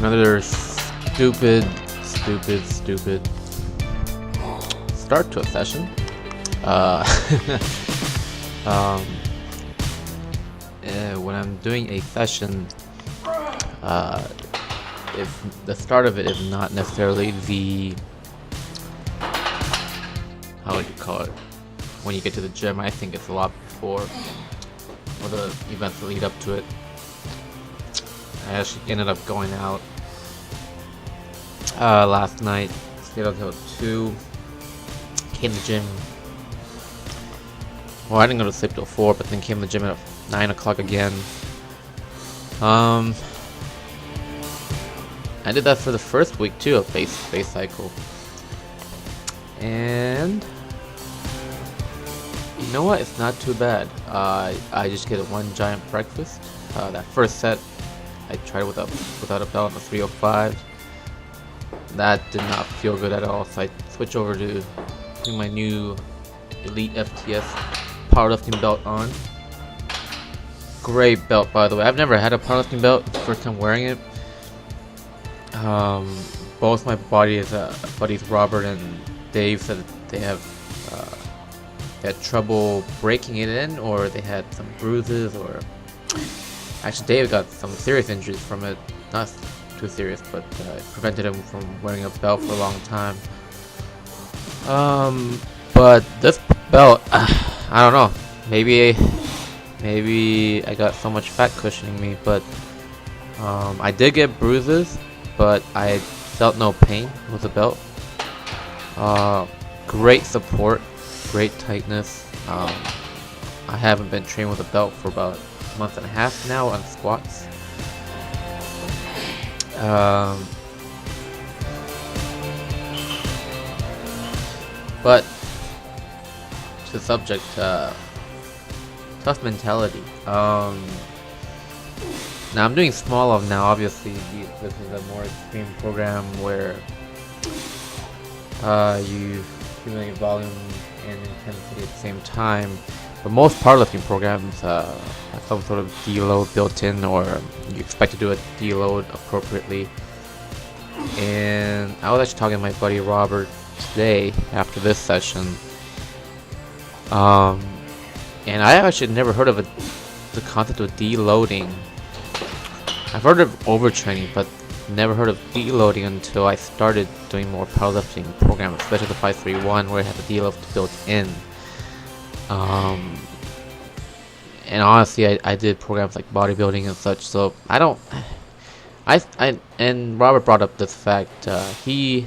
Another stupid start to a session. Um, when I'm doing a session, if the start of it is not necessarily the, how would you call it, when you get to the gym, I think it's a lot before, or the events that lead up to it. I actually ended up going out last night, stayed until 2, came to the gym. Well, I didn't go to sleep till 4, but then came to the gym at 9 o'clock again. I did that for the first week too of base cycle, and you know what? It's not too bad. I just get one giant breakfast. That first set, I tried without a belt on the 305. That did not feel good at all, so I switched over to putting my new Elite FTS powerlifting belt on. Great belt, by the way. I've never had a powerlifting belt. It's the first time wearing it. Both my buddies Robert and Dave said that they had trouble breaking it in, or they had some bruises, or actually Dave got some serious injuries from it. Not too serious, but it prevented him from wearing a belt for a long time. But this belt, I don't know. Maybe I got so much fat cushioning me, but I did get bruises, but I felt no pain with the belt. Great support, great tightness. I haven't been training with a belt for about a month and a half now on squats. But to the subject, tough mentality. Now I'm doing Smolov now. Obviously, this is a more extreme program where you accumulate volume and intensity at the same time. But most powerlifting programs have some sort of deload built in, or you expect to do a deload appropriately. And I was actually talking to my buddy Robert today after this session. And I actually never heard of the concept of deloading. I've heard of overtraining, but never heard of deloading until I started doing more powerlifting programs, especially the 531, where it had the deload built in. And honestly, I did programs like bodybuilding and such, so and Robert brought up this fact. He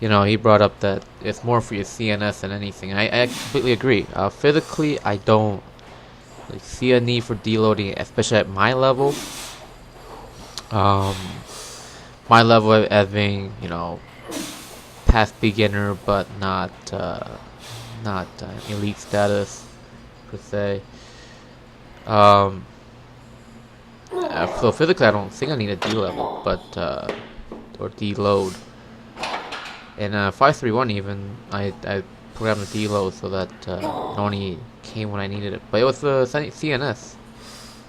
brought up that it's more for your CNS than anything. I completely agree. Physically, I don't see a need for deloading, especially at my level. My level as being, past beginner, but not elite status per se. So physically, I don't think I need a D level, but or deload. In 531 even, I programmed the deload so that it only came when I needed it. But it was the CNS.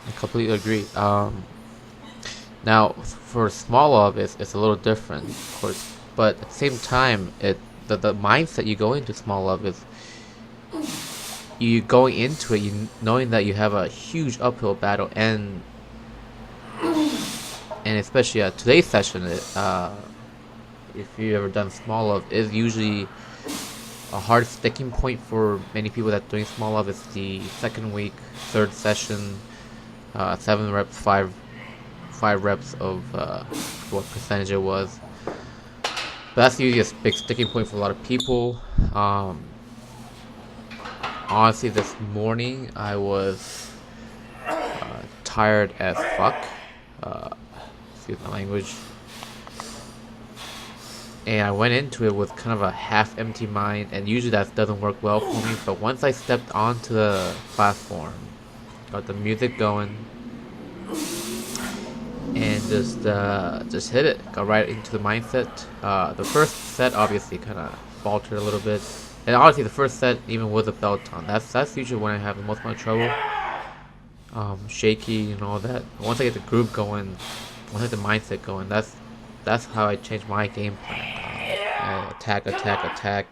I completely agree. Now, for Smolov, it's a little different, of course. But at the same time, the mindset you go into Smolov is you going into it, knowing that you have a huge uphill battle, and especially today's session, if you've ever done Smolov, is usually a hard sticking point for many people that are doing Smolov. It's the second week, third session, 7 reps, 5 reps of what percentage it was. But that's usually a big sticking point for a lot of people. Honestly, this morning I was tired as fuck. Excuse my language. And I went into it with kind of a half-empty mind, and usually that doesn't work well for me. But once I stepped onto the platform, got the music going, and just hit it, got right into the mindset. The first set obviously kind of faltered a little bit, and honestly, the first set, even with a belt on, that's usually when I have the most amount of trouble. Shaky and all that. Once I get the groove going, once I get the mindset going, that's how I change my game plan. Attack, attack, attack.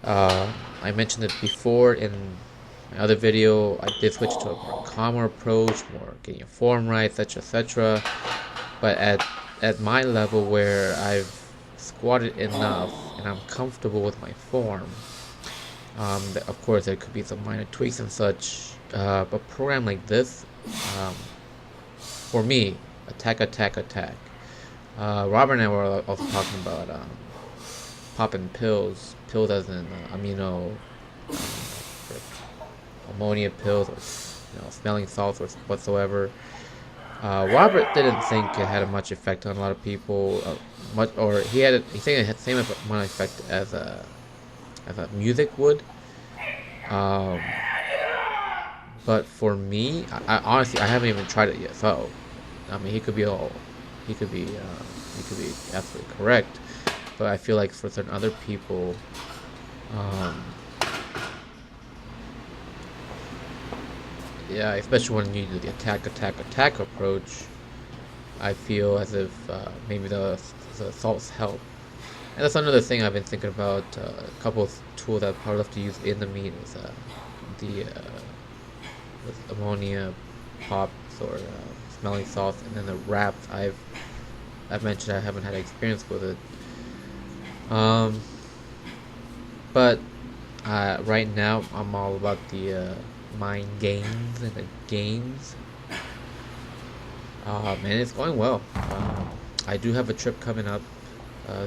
I mentioned it before in my other video. I did switch to a more calmer approach, more getting your form right, etc., etc. But at my level, where I've squatted enough and I'm comfortable with my form, of course there could be some minor tweaks and such. But a program like this, for me, attack, attack, attack. Robert and I were also talking about popping pills as in amino, ammonia pills, or smelling salts or whatsoever. Robert didn't think it had a much effect on a lot of people, he said it had the same amount of effect as a music would. But for me, I honestly I haven't even tried it yet. So, I mean, he could be absolutely correct. But I feel like for certain other people, yeah, especially when you do the attack, attack, attack approach, I feel as if maybe the salts help. And that's another thing I've been thinking about. A couple of tools that powerlifters use in the meet is the with ammonia pops or smelling salts, and then the wraps. I've mentioned I haven't had experience with it. But right now I'm all about the mind games and the games. And it's going well. I do have a trip coming up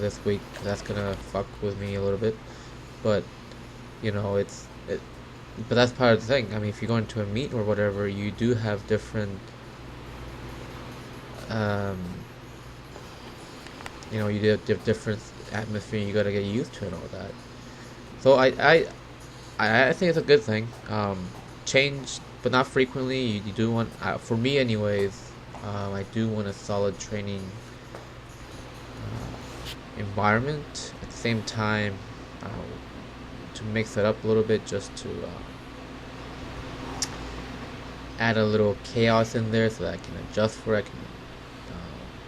this week that's gonna fuck with me a little bit, but but that's part of the thing. I mean, if you go into a meet or whatever, you do have different you do have different atmosphere. You gotta get used to it and all that. So I think it's a good thing. Change, but not frequently. You do want, for me anyways, I do want a solid training environment. At the same time, to mix it up a little bit, just to add a little chaos in there so that I can adjust for it. I can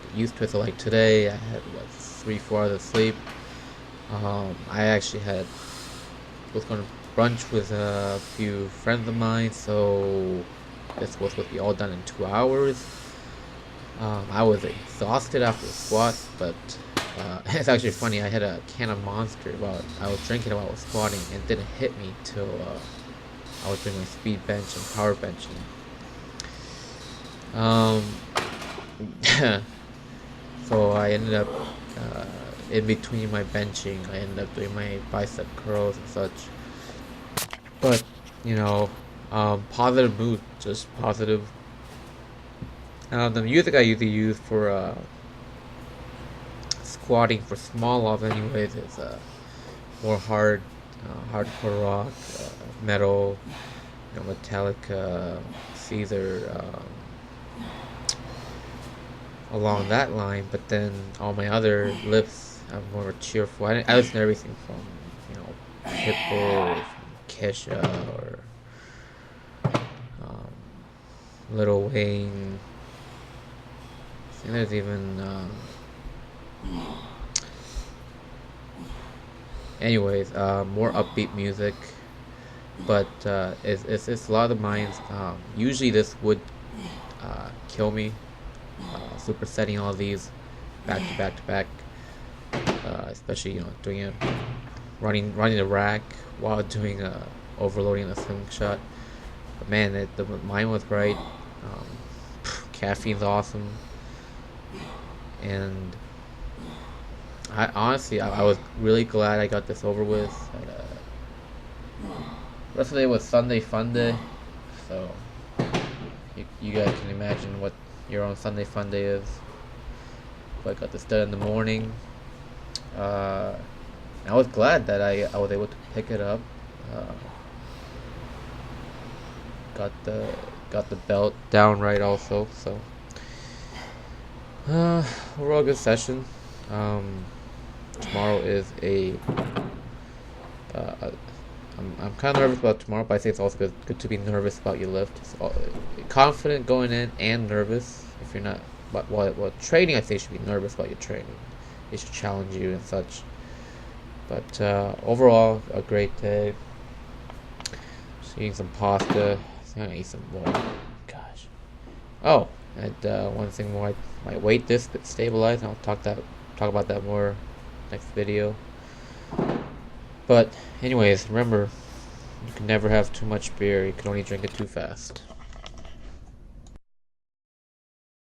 get used to it. So like today, I had 3-4 hours of sleep. I actually was going to brunch with a few friends of mine, so this was supposed to be all done in 2 hours. I was exhausted after the squats, but it's actually funny. I had a can of Monster I was drinking while I was squatting, and it didn't hit me till I was doing my speed bench and power benching. So I ended up in between my benching, I ended up doing my bicep curls and such. But positive mood, just positive. The music I usually use for squatting for Smolov anyways is more hardcore rock, metal, Metallica, Caesar, along that line. But then all my other lifts are more cheerful. I listen to everything from Pitbull, Kesha, or Lil Wayne. I think there's even anyways, more upbeat music, but it's a lot of minds. Usually this would kill me, supersetting all these back to back to back, especially doing running the rack while doing overloading the slingshot. But man, the mind was right. Caffeine's awesome, and I honestly I was really glad I got this over with. Rest of the day was Sunday fun day, so you guys can imagine what your own Sunday fun day is. But I got this done in the morning. I was glad that I was able to pick it up. Got the belt down right also. So overall good session. Tomorrow is I'm kind of nervous about tomorrow, but I think it's also good to be nervous about your lift. Confident going in and nervous if you're not but while training, I think you should be nervous about your training. It should challenge you and such. But overall, a great day. Just eating some pasta. I think I'm gonna eat some more. Gosh. Oh, and one thing more, my weight is stabilized. I'll talk about that more next video. But anyways, remember, you can never have too much beer. You can only drink it too fast.